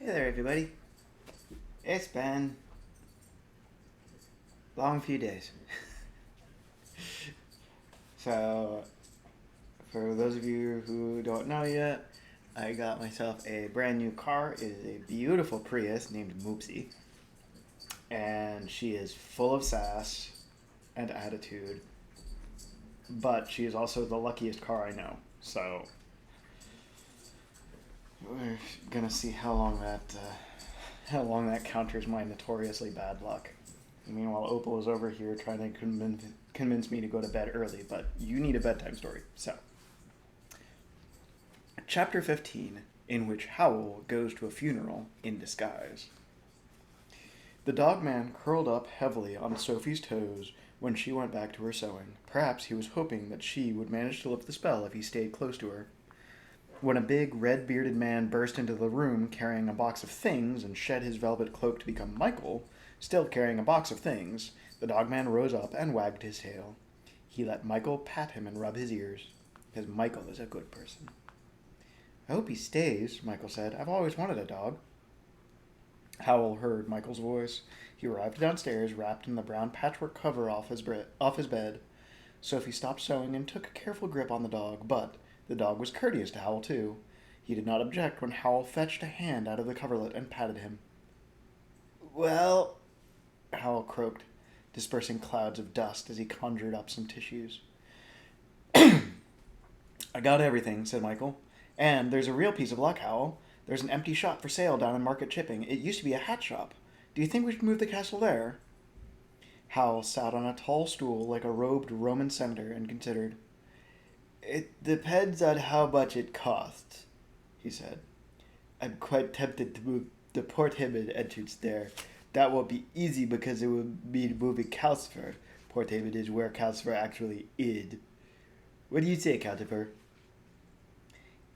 Hey there, everybody. It's been a long few days. So, for those of you who don't know yet, I got myself a brand new car. It is a beautiful Prius named Moopsie, and she is full of sass and attitude. But she is also the luckiest car I know. So, we're gonna see how long that counters my notoriously bad luck. Meanwhile, Opal is over here trying to convince me to go to bed early, but you need a bedtime story. So, Chapter 15, in which Howl goes to a funeral in disguise. The dog man curled up heavily on Sophie's toes when she went back to her sewing. Perhaps he was hoping that she would manage to lift the spell if he stayed close to her. When a big, red-bearded man burst into the room carrying a box of things and shed his velvet cloak to become Michael, still carrying a box of things, the dogman rose up and wagged his tail. He let Michael pat him and rub his ears, because Michael is a good person. I hope he stays, Michael said. I've always wanted a dog. Howl heard Michael's voice. He arrived downstairs, wrapped in the brown patchwork cover off his bed. Sophie stopped sewing and took a careful grip on the dog, but the dog was courteous to Howl, too. He did not object when Howl fetched a hand out of the coverlet and patted him. Well, Howl croaked, dispersing clouds of dust as he conjured up some tissues. I got everything, said Michael. And there's a real piece of luck, Howl. There's an empty shop for sale down in Market Chipping. It used to be a hat shop. Do you think we should move the castle there? Howl sat on a tall stool like a robed Roman senator and considered. It depends on how much it costs, he said. I'm quite tempted to move the Port Haven entrance there. That won't be easy because it would mean moving Calcifer. Port Haven is where Calcifer actually is. What do you say, Calcifer?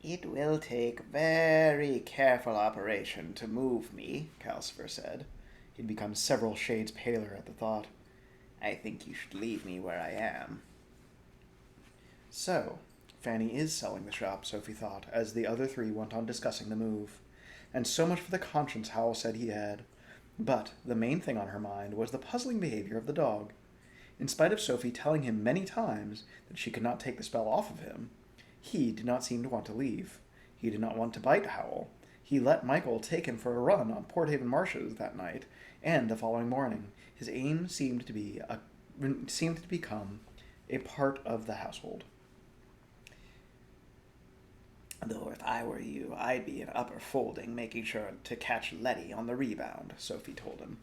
It will take very careful operation to move me, Calcifer said. He'd become several shades paler at the thought. I think you should leave me where I am. So, Fanny is selling the shop, Sophie thought, as the other three went on discussing the move. And so much for the conscience Howl said he had. But the main thing on her mind was the puzzling behavior of the dog. In spite of Sophie telling him many times that she could not take the spell off of him, he did not seem to want to leave. He did not want to bite Howl. He let Michael take him for a run on Port Haven marshes that night, and the following morning. His aim seemed to become a part of the household. Though if I were you, I'd be in upper folding, making sure to catch Letty on the rebound, Sophie told him.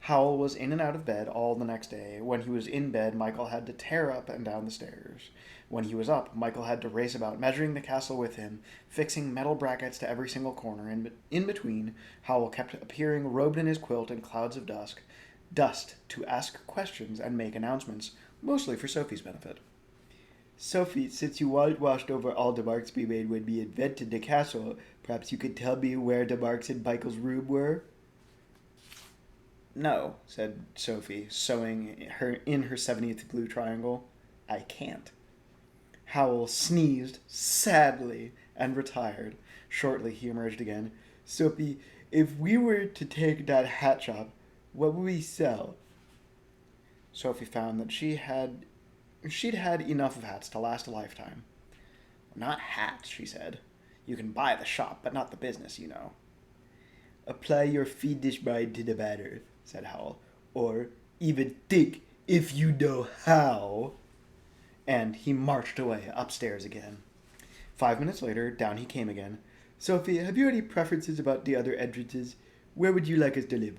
Howl was in and out of bed all the next day. When he was in bed, Michael had to tear up and down the stairs. When he was up, Michael had to race about, measuring the castle with him, fixing metal brackets to every single corner. In between, Howl kept appearing robed in his quilt in clouds of dust to ask questions and make announcements, mostly for Sophie's benefit. Sophie, since you whitewashed over all the marks we made when we invented the castle, perhaps you could tell me where the marks in Michael's room were? No, said Sophie, sewing in her 70th blue triangle. I can't. Howl sneezed sadly and retired. Shortly he emerged again. Sophie, if we were to take that hat shop, what would we sell? Sophie found that she'd had enough of hats to last a lifetime. Not hats, she said. You can buy the shop, but not the business, you know. Apply your fiendish mind to the matter, said Howl. Or even think if you know how. And he marched away upstairs again. 5 minutes later, down he came again. Sophie, have you any preferences about the other entrances? Where would you like us to live?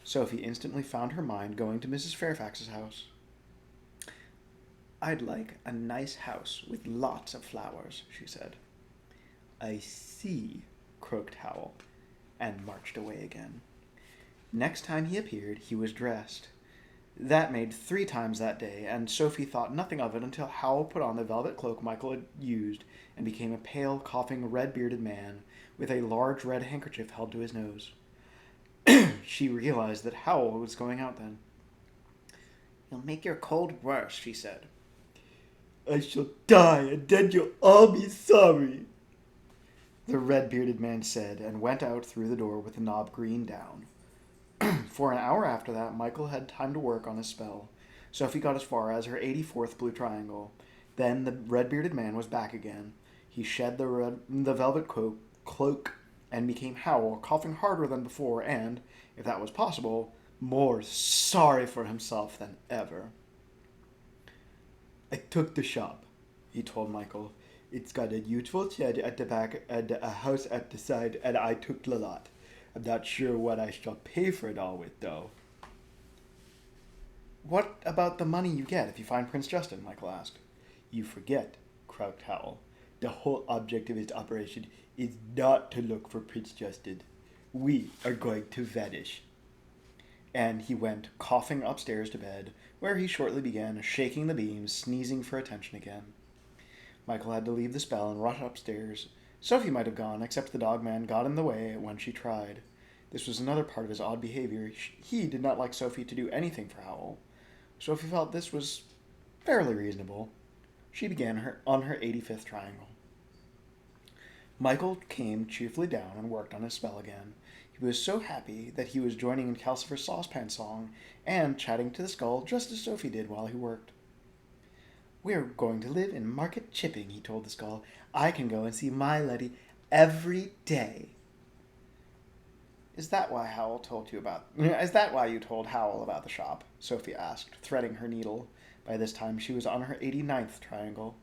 Sophie instantly found her mind going to Mrs. Fairfax's house. I'd like a nice house with lots of flowers, she said. I see, croaked Howl, and marched away again. Next time he appeared, he was dressed. That made 3 times that day, and Sophie thought nothing of it until Howl put on the velvet cloak Michael had used and became a pale, coughing, red-bearded man with a large red handkerchief held to his nose. She realized that Howl was going out then. You'll make your cold worse, she said. I shall die, and then you'll all be sorry. the red-bearded man said, and went out through the door with the knob green down. For an hour after that, Michael had time to work on his spell. Sophie got as far as her 84th blue triangle. Then the red-bearded man was back again. He shed the velvet cloak and became Howl, coughing harder than before and, if that was possible, more sorry for himself than ever. "I took the shop," he told Michael. "It's got a useful shed at the back and a house at the side, and I took the lot. I'm not sure what I shall pay for it all with, though." "What about the money you get if you find Prince Justin?" Michael asked. "You forget," croaked Howl. "The whole object of his operation is not to look for Prince Justin. We are going to vanish." And he went coughing upstairs to bed, where he shortly began shaking the beams, sneezing for attention again. Michael had to leave the spell and rush upstairs. Sophie might have gone, except the dog-man got in the way when she tried. This was another part of his odd behavior. He did not like Sophie to do anything for Howl. Sophie felt this was fairly reasonable. She began on her 85th triangle. Michael came cheerfully down and worked on his spell again. He was so happy that he was joining in Calcifer's saucepan song and chatting to the skull just as Sophie did while he worked. "We're going to live in Market Chipping," he told the skull. "I can go and see my Letty every day." Is that why you told Howl about the shop?" Sophie asked, threading her needle. By this time she was on her 89th triangle.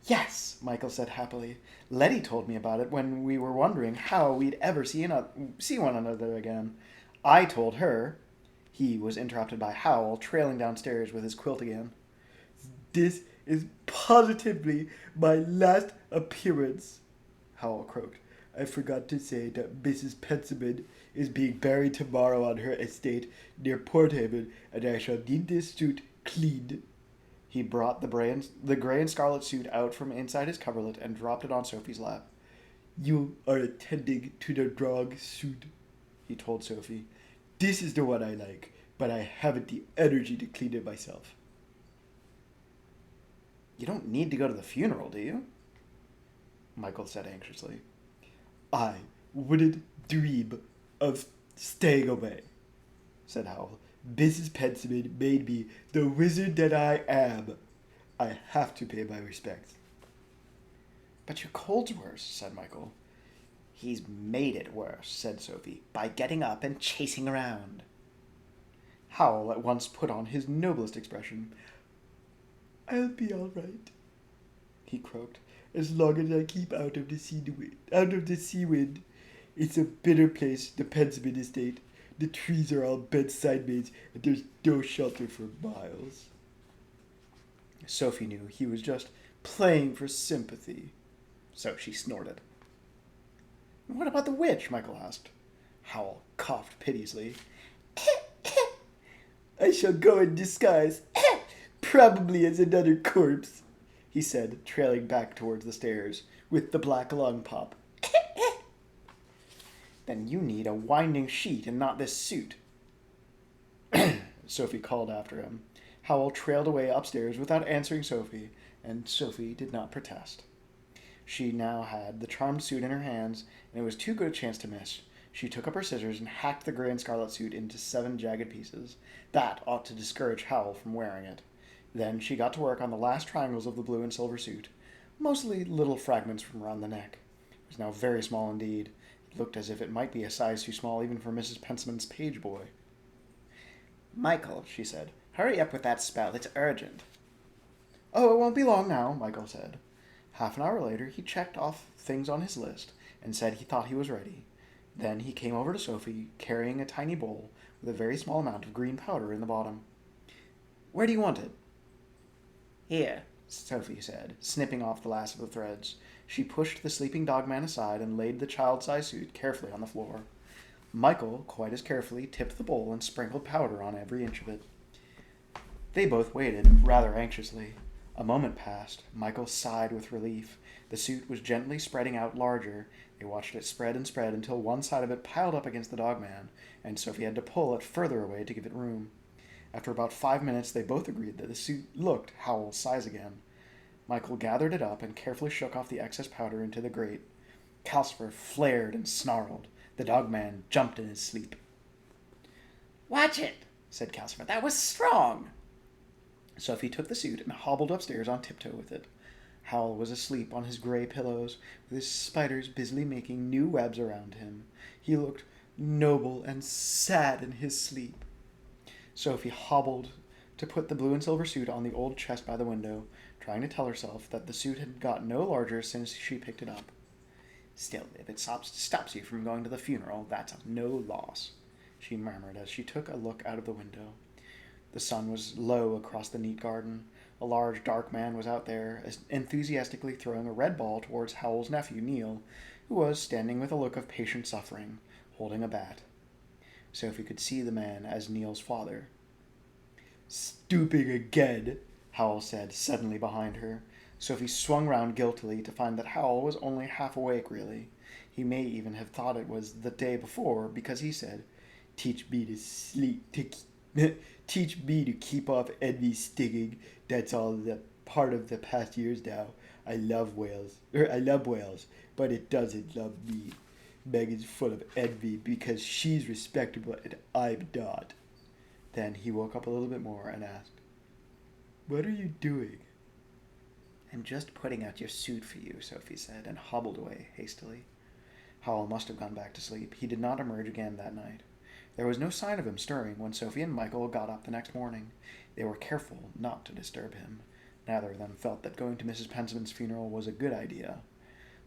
"Yes," Michael said happily. "Letty told me about it when we were wondering how we'd ever see one another again. I told her..." He was interrupted by Howl, trailing downstairs with his quilt again. "This is positively my last appearance," Howl croaked. "I forgot to say that Mrs. Pensiman is being buried tomorrow on her estate near Porthaven, and I shall need this suit cleaned." He brought the gray and scarlet suit out from inside his coverlet and dropped it on Sophie's lap. "You are attending to the wrong suit," he told Sophie. "This is the one I like, but I haven't the energy to clean it myself." "You don't need to go to the funeral, do you?" Michael said anxiously. "I wouldn't dream of staying away," said Howl. "Mrs. Pensiman made me the wizard that I am. I have to pay my respects." "But your cold's worse," said Michael. "He's made it worse," said Sophie, "by getting up and chasing around." Howl at once put on his noblest expression. "I'll be all right," he croaked, "as long as I keep out of the sea wind. It's a bitter place, the Pensiman estate. The trees are all bent sideways, and there's no shelter for miles." Sophie knew he was just playing for sympathy, so she snorted. "What about the witch?" Michael asked. Howl coughed piteously. "I shall go in disguise, probably as another corpse," he said, trailing back towards the stairs, with the black lung pop. "Then you need a winding sheet and not this suit," Sophie called after him. Howl trailed away upstairs without answering Sophie, and Sophie did not protest. She now had the charmed suit in her hands, and it was too good a chance to miss. She took up her scissors and hacked the gray and scarlet suit into 7 jagged pieces. That ought to discourage Howl from wearing it. Then she got to work on the last triangles of the blue and silver suit, mostly little fragments from around the neck. It was now very small indeed. It looked as if it might be a size too small even for Mrs. Pensiman's page boy. "Michael," she said, "hurry up with that spell. It's urgent." "Oh, it won't be long now," Michael said. Half an hour later, he checked off things on his list and said he thought he was ready. Then he came over to Sophie, carrying a tiny bowl with a very small amount of green powder in the bottom. "Where do you want it?" "Here," Sophie said, snipping off the last of the threads. She pushed the sleeping dog-man aside and laid the child-sized suit carefully on the floor. Michael, quite as carefully, tipped the bowl and sprinkled powder on every inch of it. They both waited, rather anxiously. A moment passed. Michael sighed with relief. The suit was gently spreading out larger. They watched it spread and spread until one side of it piled up against the dog-man, and Sophie had to pull it further away to give it room. After about 5 minutes, they both agreed that the suit looked Howl's size again. Michael gathered it up and carefully shook off the excess powder into the grate. Calcifer flared and snarled. The dogman jumped in his sleep. "Watch it," said Calcifer. "That was strong." Sophie took the suit and hobbled upstairs on tiptoe with it. Howl was asleep on his gray pillows, with his spiders busily making new webs around him. He looked noble and sad in his sleep. Sophie hobbled to put the blue and silver suit on the old chest by the window, trying to tell herself that the suit had got no larger since she picked it up. "Still, if it stops you from going to the funeral, that's no loss," she murmured as she took a look out of the window. The sun was low across the neat garden. A large, dark man was out there, enthusiastically throwing a red ball towards Howl's nephew, Neil, who was standing with a look of patient suffering, holding a bat. Sophie could see the man as Neil's father. "Stooping again," Howl said, suddenly behind her. Sophie swung round guiltily to find that Howl was only half awake, really. He may even have thought it was the day before, because he said, Teach me to keep off envy stinging. That's all the part of the past years now. I love whales, but it doesn't love me. Megan's full of envy because she's respectable and I'm not." Then he woke up a little bit more and asked, "What are you doing?" "I'm just putting out your suit for you," Sophie said, and hobbled away hastily. Howl must have gone back to sleep. He did not emerge again that night. There was no sign of him stirring when Sophie and Michael got up the next morning. They were careful not to disturb him. Neither of them felt that going to Mrs. Pensman's funeral was a good idea.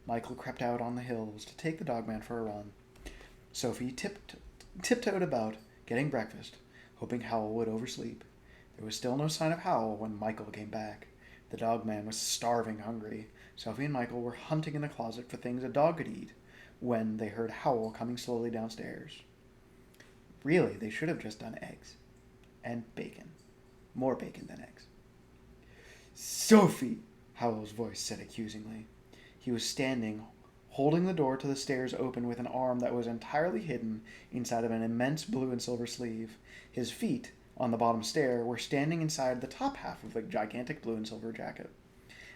Michael crept out on the hills to take the dogman for a run. Sophie tiptoed about, getting breakfast, hoping Howl would oversleep. There was still no sign of Howl when Michael came back. The dogman was starving hungry. Sophie and Michael were hunting in the closet for things a dog could eat when they heard Howl coming slowly downstairs. Really, they should have just done eggs. And bacon. More bacon than eggs. "Sophie!" Howl's voice said accusingly. He was standing, holding the door to the stairs open with an arm that was entirely hidden inside of an immense blue and silver sleeve. His feet, on the bottom stair, were standing inside the top half of the gigantic blue and silver jacket.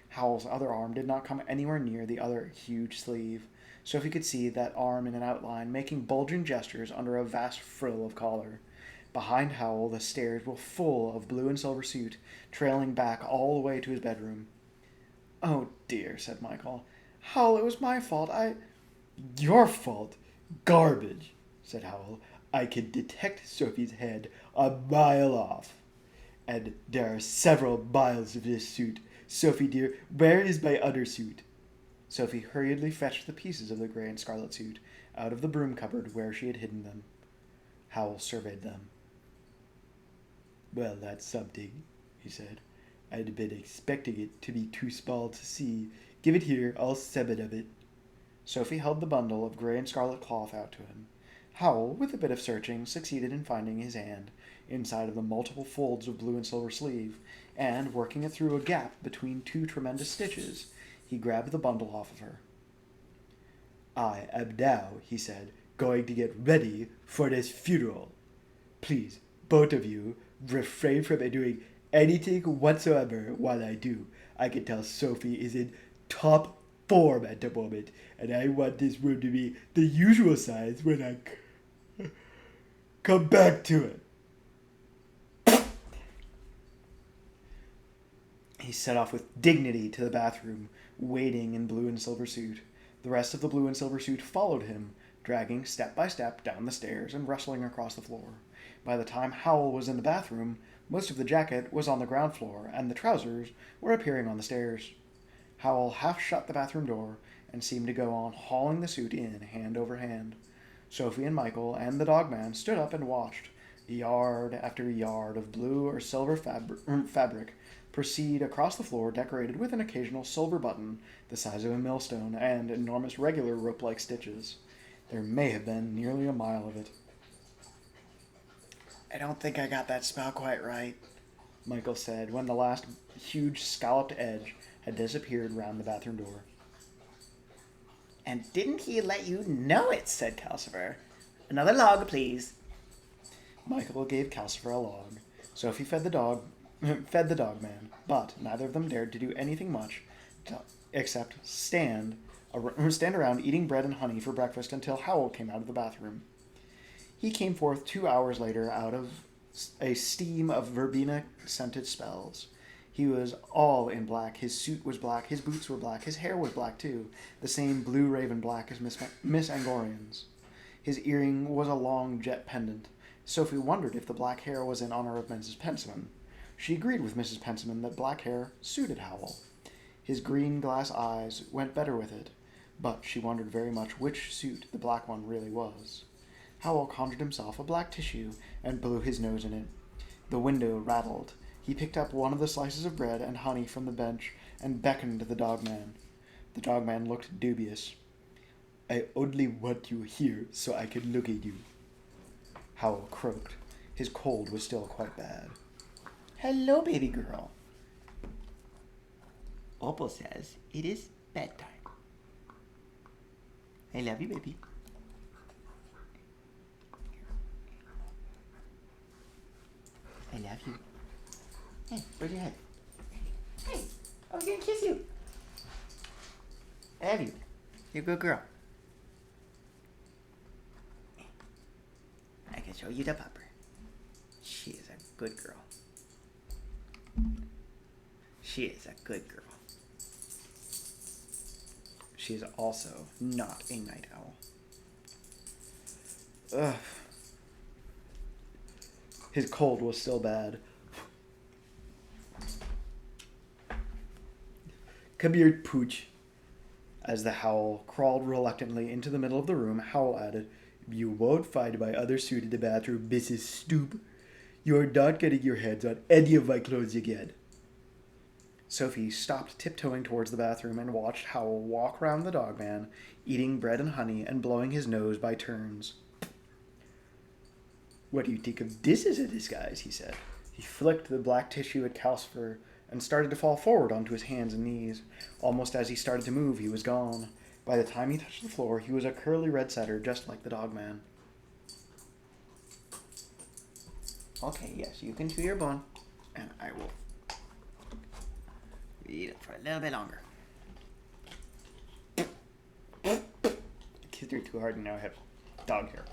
Howl's other arm did not come anywhere near the other huge sleeve. Sophie could see that arm in an outline, making bulging gestures under a vast frill of collar. Behind Howl, the stairs were full of blue and silver suit, trailing back all the way to his bedroom. "Oh, dear," said Michael. "Howl, it was my fault. "Your fault? Garbage," said Howl. "I can detect Sophie's head a mile off. And there are several miles of this suit. Sophie, dear, where is my other suit?" Sophie hurriedly fetched the pieces of the gray and scarlet suit out of the broom cupboard where she had hidden them. Howl surveyed them. "Well, that's something," he said. "I'd been expecting it to be too small to see. Give it here, all 7 of it." Sophie held the bundle of gray and scarlet cloth out to him. Howl, with a bit of searching, succeeded in finding his hand inside of the multiple folds of blue and silver sleeve, and, working it through a gap between 2 tremendous stitches, he grabbed the bundle off of her. "I am now," he said, "going to get ready for this funeral. Please, both of you, refrain from doing anything whatsoever while I do. I can tell Sophie is in top form at the moment, and I want this room to be the usual size when I come back to it." He set off with dignity to the bathroom, wading in blue and silver suit. The rest of the blue and silver suit followed him, dragging step by step down the stairs and rustling across the floor. By the time Howl was in the bathroom, most of the jacket was on the ground floor, and the trousers were appearing on the stairs. Howl half shut the bathroom door and seemed to go on hauling the suit in hand over hand. Sophie and Michael and the dogman stood up and watched yard after yard of blue or silver fabric proceed across the floor, decorated with an occasional silver button the size of a millstone and enormous regular rope-like stitches. There may have been nearly a mile of it. "I don't think I got that spell quite right," Michael said when the last huge scalloped edge had disappeared round the bathroom door. "And didn't he let you know it?" said Calcifer. "Another log, please." Michael gave Calcifer a log. Sophie fed the dogman, but neither of them dared to do anything much except stand stand around eating bread and honey for breakfast until Howl came out of the bathroom. He came forth 2 hours later out of a steam of verbena-scented spells. He was all in black. His suit was black. His boots were black. His hair was black, too. The same blue raven black as Miss Angorian's. His earring was a long jet pendant. Sophie wondered if the black hair was in honor of Mrs. Pensiman. She agreed with Mrs. Pensiman that black hair suited Howl. His green glass eyes went better with it, but she wondered very much which suit the black one really was. Howl conjured himself a black tissue and blew his nose in it. The window rattled. He picked up one of the slices of bread and honey from the bench and beckoned to the dogman. The dogman looked dubious. "I only want you here so I can look at you." Howl croaked. His cold was still quite bad. Hello, baby girl. Opal says it is bedtime. I love you, baby. I love you. Hey, where's your head? Hey, I was gonna kiss you. I love you. You're a good girl. I can show you the pupper. She is a good girl. She is a good girl. She is also not a night owl. Ugh. His cold was still bad. "Come here, Pooch." As the Howl crawled reluctantly into the middle of the room, Howl added, "You won't find my other suit in the bathroom, Mrs. Stoop. You're not getting your hands on any of my clothes again." Sophie stopped tiptoeing towards the bathroom and watched Howl walk round the dogman, eating bread and honey and blowing his nose by turns. "What do you think of this as a disguise?" he said. He flicked the black tissue at Calcifer and started to fall forward onto his hands and knees. Almost as he started to move, he was gone. By the time he touched the floor, he was a curly red setter, just like the dogman. Okay, yes, you can chew your bone, and I will eat it for a little bit longer. I kissed her too hard and now I have dog hair.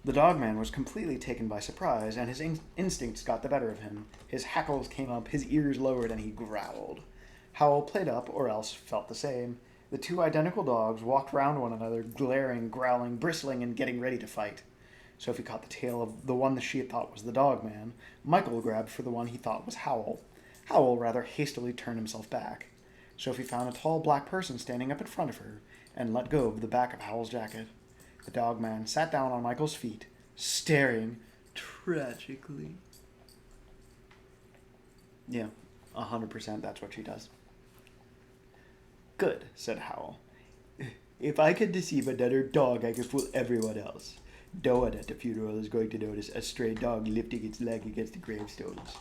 The dogman was completely taken by surprise, and his instincts got the better of him. His hackles came up, his ears lowered, and he growled. Howl played up, or else felt the same. The two identical dogs walked round one another, glaring, growling, bristling, and getting ready to fight. Sophie caught the tail of the one that she had thought was the dogman. Michael grabbed for the one he thought was Howl. Howl rather hastily turned himself back. Sophie found a tall black person standing up in front of her and let go of the back of Howl's jacket. The dogman sat down on Michael's feet, staring tragically. Yeah, 100% that's what she does. "Good," said Howl. "If I can deceive another dog, I can fool everyone else. No one at the funeral is going to notice a stray dog lifting its leg against the gravestones."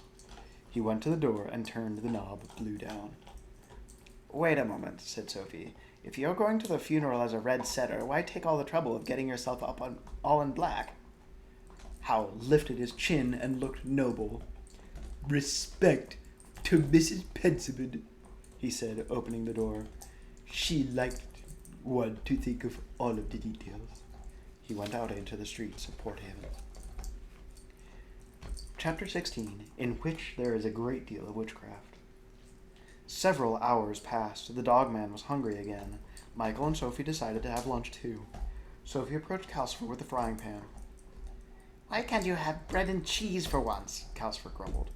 He went to the door and turned the knob, blew down. "Wait a moment," said Sophie. "If you're going to the funeral as a red setter, why take all the trouble of getting yourself up all in black?" Howl lifted his chin and looked noble. "Respect to Mrs. Pensiman," he said, opening the door. "She liked one to think of all of the details." He went out into the streets of Port Haven. Chapter 16, in which there is a great deal of witchcraft. Several hours passed. The dogman was hungry again. Michael and Sophie decided to have lunch too. Sophie approached Calcifer with the frying pan. Why can't you have bread and cheese for once? Calcifer grumbled.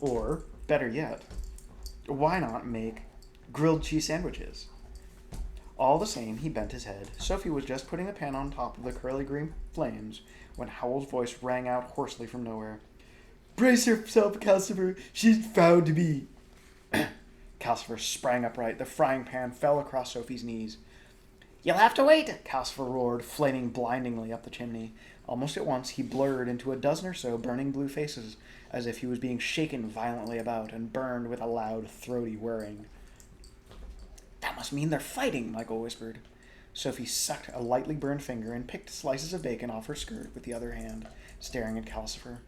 Or, better yet, why not make grilled cheese sandwiches? All the same, he bent his head. Sophie was just putting the pan on top of the curly green flames when Howl's voice rang out hoarsely from nowhere. "Brace yourself, Calcifer. She's found me." Calcifer sprang upright. The frying pan fell across Sophie's knees. You'll have to wait, Calcifer roared, flaming blindingly up the chimney. Almost at once, he blurred into a dozen or so burning blue faces, as if he was being shaken violently about and burned with a loud, throaty whirring. "That must mean they're fighting," Michael whispered. Sophie sucked a lightly burned finger and picked slices of bacon off her skirt with the other hand, staring at Calcifer.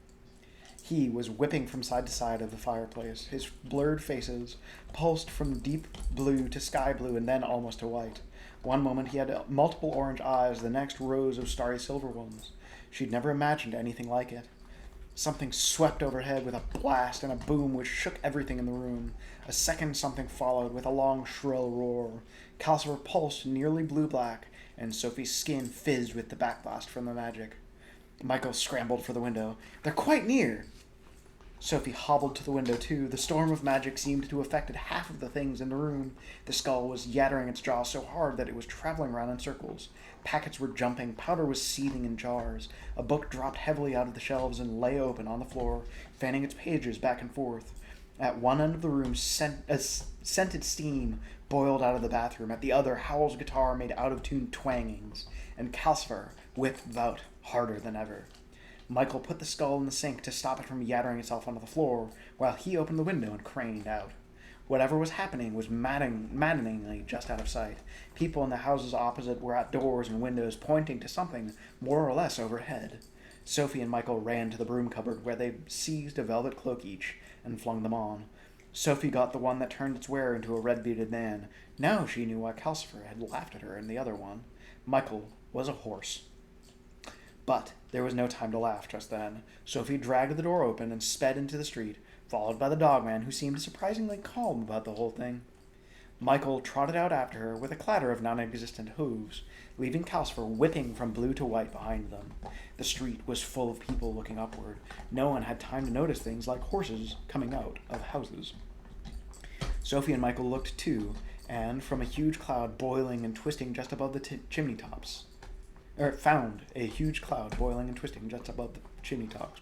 He was whipping from side to side of the fireplace. His blurred faces pulsed from deep blue to sky blue and then almost to white. One moment he had multiple orange eyes, the next rows of starry silver ones. She'd never imagined anything like it. Something swept overhead with a blast and a boom which shook everything in the room. A second something followed with a long, shrill roar. Calcifer pulsed nearly blue-black, and Sophie's skin fizzed with the backblast from the magic. Michael scrambled for the window. "They're quite near!" Sophie hobbled to the window, too. The storm of magic seemed to have affected half of the things in the room. The skull was yattering its jaw so hard that it was traveling round in circles. Packets were jumping. Powder was seething in jars. A book dropped heavily out of the shelves and lay open on the floor, fanning its pages back and forth. At one end of the room, scented steam boiled out of the bathroom. At the other, Howl's guitar made out-of-tune twangings, and Calcifer whipped about harder than ever. Michael put the skull in the sink to stop it from yattering itself onto the floor, while he opened the window and craned out. Whatever was happening was maddeningly just out of sight. People in the houses opposite were at doors and windows, pointing to something more or less overhead. Sophie and Michael ran to the broom cupboard, where they seized a velvet cloak each and flung them on. Sophie got the one that turned its wearer into a red-bearded man. Now she knew why Calcifer had laughed at her in the other one. Michael was a horse. But there was no time to laugh just then. Sophie dragged the door open and sped into the street, followed by the dogman, who seemed surprisingly calm about the whole thing. Michael trotted out after her with a clatter of non-existent hooves, leaving Calcifer whipping from blue to white behind them. The street was full of people looking upward. No one had time to notice things like horses coming out of houses. Sophie and Michael looked too, and from a huge cloud boiling and twisting just above the chimney tops, found a huge cloud boiling and twisting just above the chimney tops.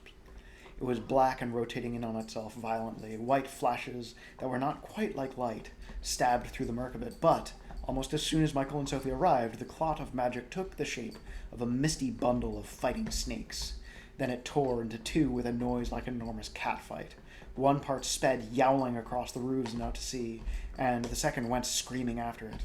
It was black and rotating in on itself violently. White flashes that were not quite like light stabbed through the murk of it, but almost as soon as Michael and Sophie arrived, the clot of magic took the shape of a misty bundle of fighting snakes. Then it tore into two with a noise like an enormous catfight. One part sped yowling across the roofs and out to sea, and the second went screaming after it.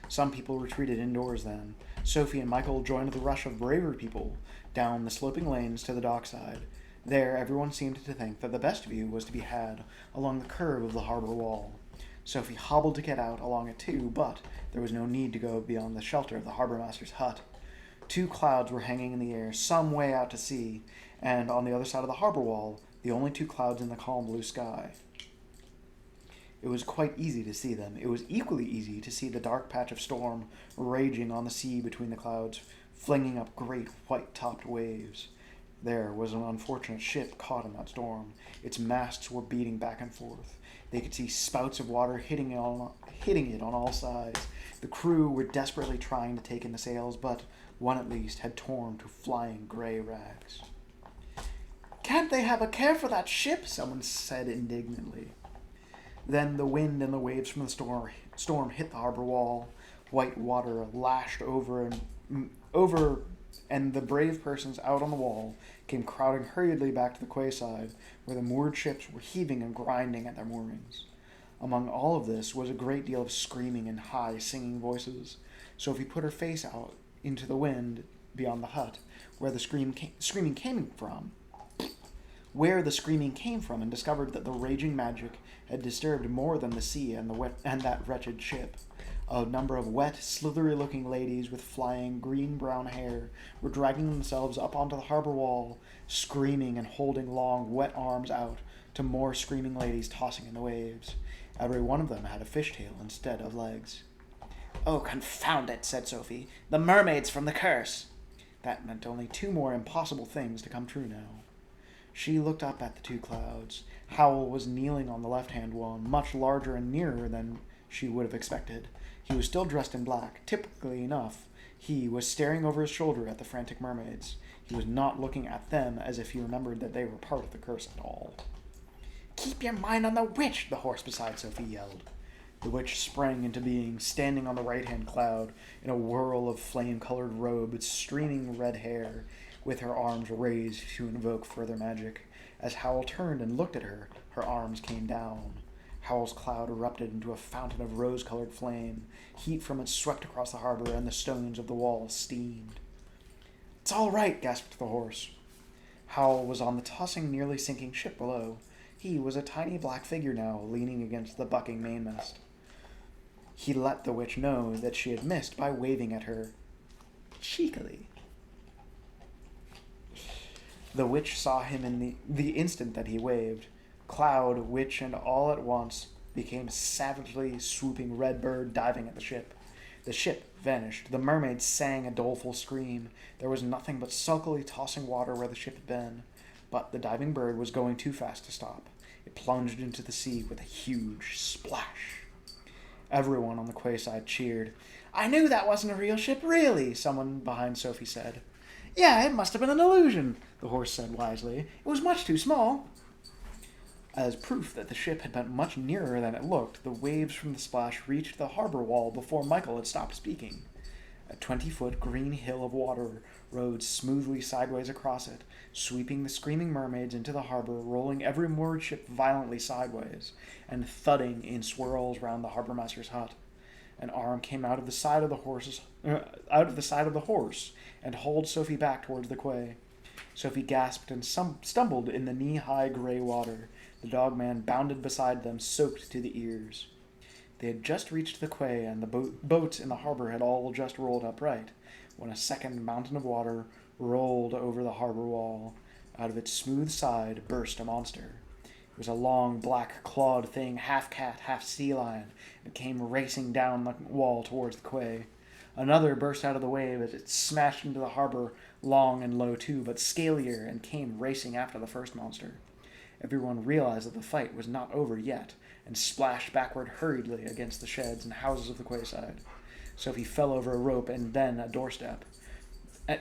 Some people retreated indoors then. Sophie and Michael joined the rush of braver people down the sloping lanes to the dockside. There, everyone seemed to think that the best view was to be had along the curve of the harbor wall. Sophie hobbled to get out along it too, but there was no need to go beyond the shelter of the harbormaster's hut. Two clouds were hanging in the air, some way out to sea, and on the other side of the harbor wall, the only two clouds in the calm blue sky. It was quite easy to see them. It was equally easy to see the dark patch of storm raging on the sea between the clouds, flinging up great white-topped waves. There was an unfortunate ship caught in that storm. Its masts were beating back and forth. They could see spouts of water hitting it on all sides. The crew were desperately trying to take in the sails, but one at least had torn to flying gray rags. "Can't they have a care for that ship?" someone said indignantly. Then the wind and the waves from the storm hit the harbor wall. White water lashed over, and the brave persons out on the wall came crowding hurriedly back to the quayside, where the moored ships were heaving and grinding at their moorings. Among all of this was a great deal of screaming and high singing voices. Sophie put her face out into the wind beyond the hut, where the screaming came from, and discovered that the raging magic had disturbed more than the sea and that wretched ship. A number of wet, slithery-looking ladies with flying green-brown hair were dragging themselves up onto the harbor wall, screaming and holding long, wet arms out to more screaming ladies tossing in the waves. Every one of them had a fishtail instead of legs. "Oh, confound it," said Sophie. "The mermaids from the curse!" That meant only two more impossible things to come true now. She looked up at the two clouds. Howl was kneeling on the left-hand one, much larger and nearer than she would have expected. He was still dressed in black. Typically enough, he was staring over his shoulder at the frantic mermaids. He was not looking at them as if he remembered that they were part of the curse at all. "Keep your mind on the witch," the horse beside Sophie yelled. The witch sprang into being, standing on the right-hand cloud in a whirl of flame-colored robe with streaming red hair, with her arms raised to invoke further magic. As Howl turned and looked at her, her arms came down. Howl's cloud erupted into a fountain of rose-colored flame. Heat from it swept across the harbor, and the stones of the wall steamed. "It's all right," gasped the horse. Howl was on the tossing, nearly sinking ship below. He was a tiny black figure now, leaning against the bucking mainmast. He let the witch know that she had missed by waving at her cheekily. The witch saw him in the instant that he waved. Cloud, witch, and all at once became savagely swooping red bird diving at the ship. The ship vanished. The mermaid sang a doleful scream. There was nothing but sulkily tossing water where the ship had been. But the diving bird was going too fast to stop. It plunged into the sea with a huge splash. Everyone on the quayside cheered. "I knew that wasn't a real ship, really," someone behind Sophie said. "Yeah, it must have been an illusion," the horse said wisely. "It was much too small." As proof that the ship had been much nearer than it looked, the waves from the splash reached the harbor wall before Michael had stopped speaking. A 20-foot green hill of water rode smoothly sideways across it, sweeping the screaming mermaids into the harbor, rolling every moored ship violently sideways, and thudding in swirls round the harbormaster's hut. An arm came out of the side of the horse, and hauled Sophie back towards the quay. Sophie gasped and stumbled in the knee-high gray water. The dogman bounded beside them, soaked to the ears. They had just reached the quay, and the boats in the harbor had all just rolled upright, when a second mountain of water rolled over the harbor wall. Out of its smooth side burst a monster. It was a long, black, clawed thing, half cat, half sea lion, and came racing down the wall towards the quay. Another burst out of the wave as it smashed into the harbor, long and low too, but scalier, and came racing after the first monster. Everyone realized that the fight was not over yet, and splashed backward hurriedly against the sheds and houses of the quayside. Sophie fell over a rope and then a doorstep.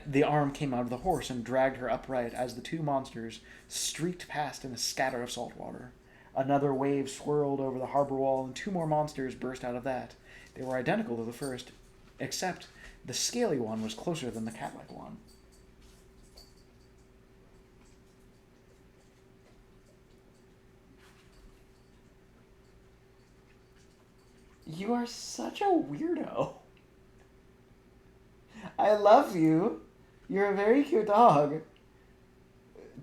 The arm came out of the horse and dragged her upright as the two monsters streaked past in a scatter of salt water. Another wave swirled over the harbor wall, and two more monsters burst out of that. They were identical to the first, except the scaly one was closer than the cat-like one. You are such a weirdo. I love you. You're a very cute dog.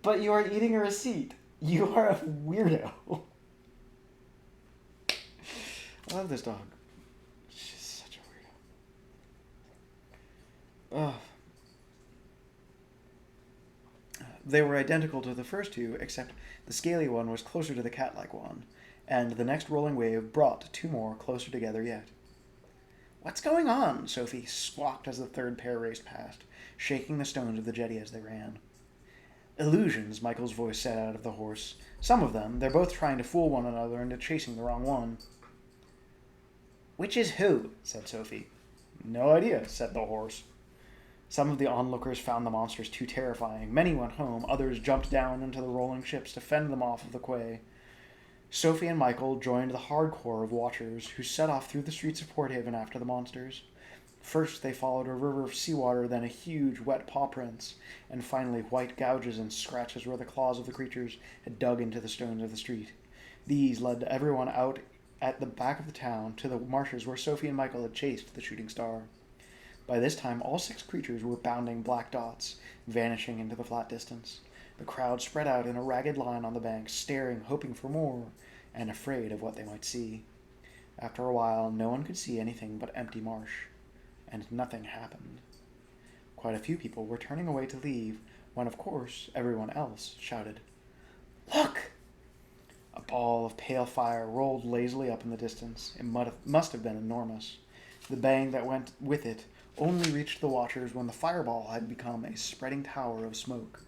But you are eating a receipt. You are a weirdo. I love this dog. She's such a weirdo. Ugh. They were identical to the first two, except the scaly one was closer to the cat-like one, and the next rolling wave brought two more closer together yet. "What's going on?" Sophie squawked as the third pair raced past, shaking the stones of the jetty as they ran. "Illusions," Michael's voice said out of the horse. "Some of them. They're both trying to fool one another into chasing the wrong one." "Which is who?" said Sophie. "No idea," said the horse. Some of the onlookers found the monsters too terrifying. Many went home. Others jumped down into the rolling ships to fend them off of the quay. Sophie and Michael joined the hardcore of watchers, who set off through the streets of Port Haven after the monsters. First they followed a river of seawater, then a huge wet paw prints, and finally white gouges and scratches where the claws of the creatures had dug into the stones of the street. These led everyone out at the back of the town to the marshes where Sophie and Michael had chased the shooting star. By this time, all 6 creatures were bounding black dots, vanishing into the flat distance. The crowd spread out in a ragged line on the bank, staring, hoping for more, and afraid of what they might see. After a while, no one could see anything but empty marsh, and nothing happened. Quite a few people were turning away to leave, when, of course, everyone else shouted, "Look!" A ball of pale fire rolled lazily up in the distance. It must have been enormous. The bang that went with it only reached the watchers when the fireball had become a spreading tower of smoke.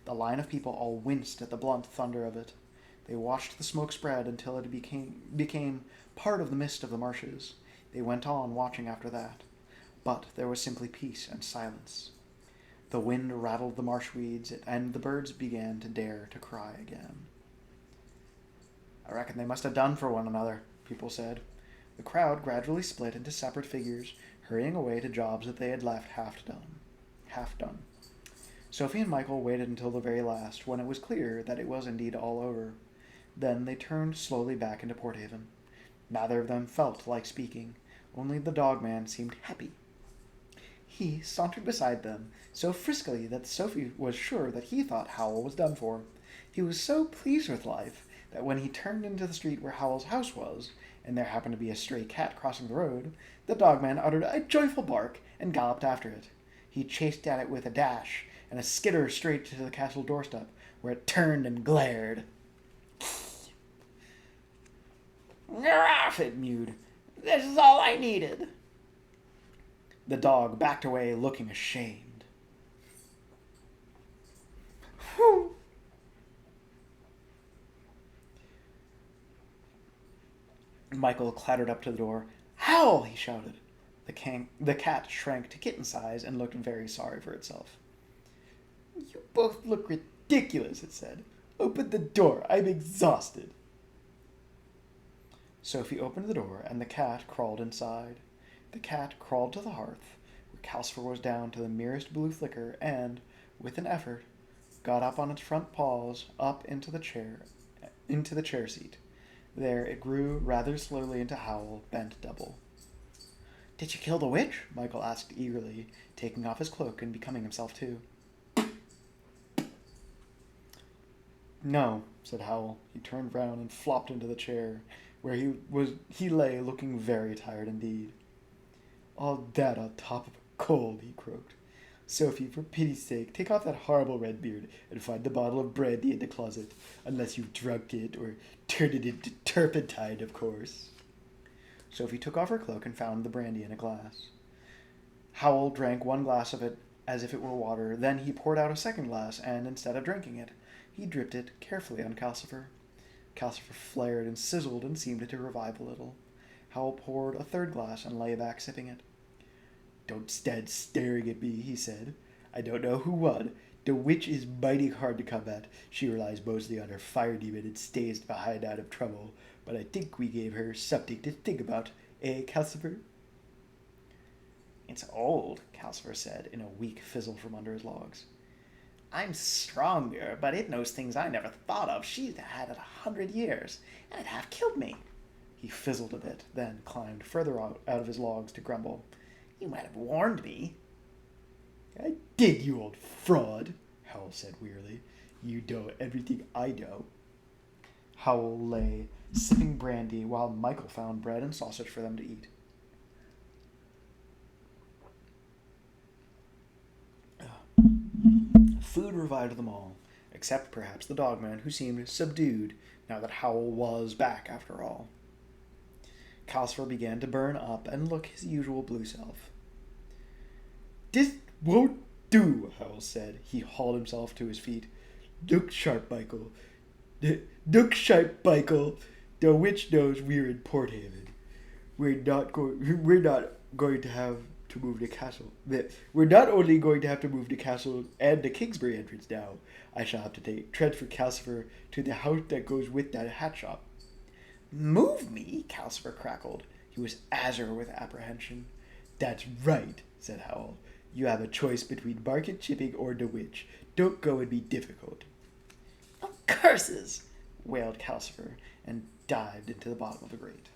The line of people all winced at the blunt thunder of it. They watched the smoke spread until it became part of the mist of the marshes. They went on watching after that. But there was simply peace and silence. The wind rattled the marsh weeds, and the birds began to dare to cry again. "I reckon they must have done for one another," people said. The crowd gradually split into separate figures, hurrying away to jobs that they had left half done. Sophie and Michael waited until the very last, when it was clear that it was indeed all over. Then they turned slowly back into Port Haven. Neither of them felt like speaking. Only the dog man seemed happy. He sauntered beside them, so friskily that Sophie was sure that he thought Howl was done for. He was so pleased with life that when he turned into the street where Howl's house was, and there happened to be a stray cat crossing the road, the dogman uttered a joyful bark and galloped after it. He chased at it with a dash and a skitter straight to the castle doorstep, where it turned and glared. "Off!" it mewed. "This is all I needed." The dog backed away, looking ashamed. Whew. Michael clattered up to the door. "Howl!" he shouted. The cat shrank to kitten size and looked very sorry for itself. "You both look ridiculous," it said. "Open the door. I'm exhausted." Sophie opened the door, and the cat crawled inside. The cat crawled to the hearth, where Calcifer was down to the merest blue flicker, and, with an effort, got up on its front paws, up into the chair seat. There it grew rather slowly into Howl, bent double. "Did you kill the witch?" Michael asked eagerly, taking off his cloak and becoming himself too. "No," said Howl. He turned round and flopped into the chair, where he lay looking very tired indeed. "All that on top of a cold," he croaked. "Sophie, for pity's sake, take off that horrible red beard and find the bottle of brandy in the closet, unless you've drunk it or turned it into turpentine, of course." Sophie took off her cloak and found the brandy in a glass. Howl drank one glass of it as if it were water. Then he poured out a second glass, and instead of drinking it, he dripped it carefully on Calcifer. Calcifer flared and sizzled and seemed to revive a little. Howl poured a third glass and lay back sipping it. "Don't stand staring at me," he said. "I don't know who won. The witch is mighty hard to combat. She relies mostly on her fire demon and stays behind out of trouble. But I think we gave her something to think about, eh, Calcifer?" "It's old," Calcifer said in a weak fizzle from under his logs. "I'm stronger, but it knows things I never thought of. She's had it 100 years, and it half killed me." He fizzled a bit, then climbed further out of his logs to grumble. "You might have warned me." "I did, you old fraud," Howl said wearily. "You know everything I know." Howl lay, sipping brandy, while Michael found bread and sausage for them to eat. Food revived them all, except perhaps the dogman, who seemed subdued now that Howl was back after all. Calcifer began to burn up and look his usual blue self. "This won't do," Howl said. He hauled himself to his feet. "Look sharp, Michael. Look sharp, Michael. The witch knows we're in Port Haven. We're not going to have to move the castle. We're not only going to have to move the castle and the Kingsbury entrance now. I shall have to transfer Calcifer to the house that goes with that hat shop." "Move me?" Calcifer crackled. He was azure with apprehension. "That's right," said Howl. "You have a choice between market chipping or the witch. Don't go and be difficult." "Oh, curses!" wailed Calcifer, and dived into the bottom of the grate.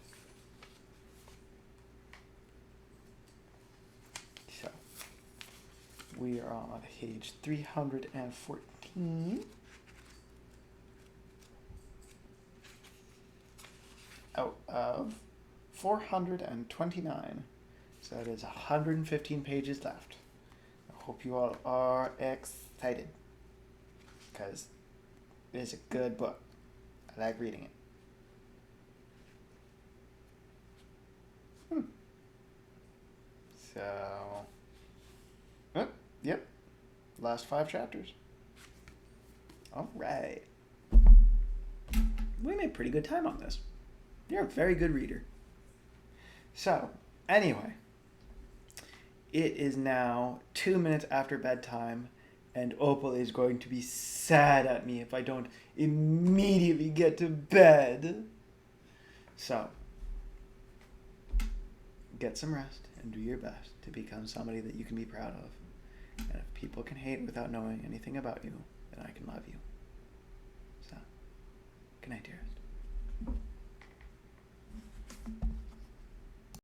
So, we are on page 314. Out of 429. So that is 115 pages left. I hope you all are excited, because it is a good book. I like reading it. So, yep, last 5 chapters. All right. We made pretty good time on this. You're a very good reader. So, anyway, it is now 2 minutes after bedtime, and Opal is going to be sad at me if I don't immediately get to bed. So, get some rest and do your best to become somebody that you can be proud of. And if people can hate without knowing anything about you, then I can love you. So, good night, dear.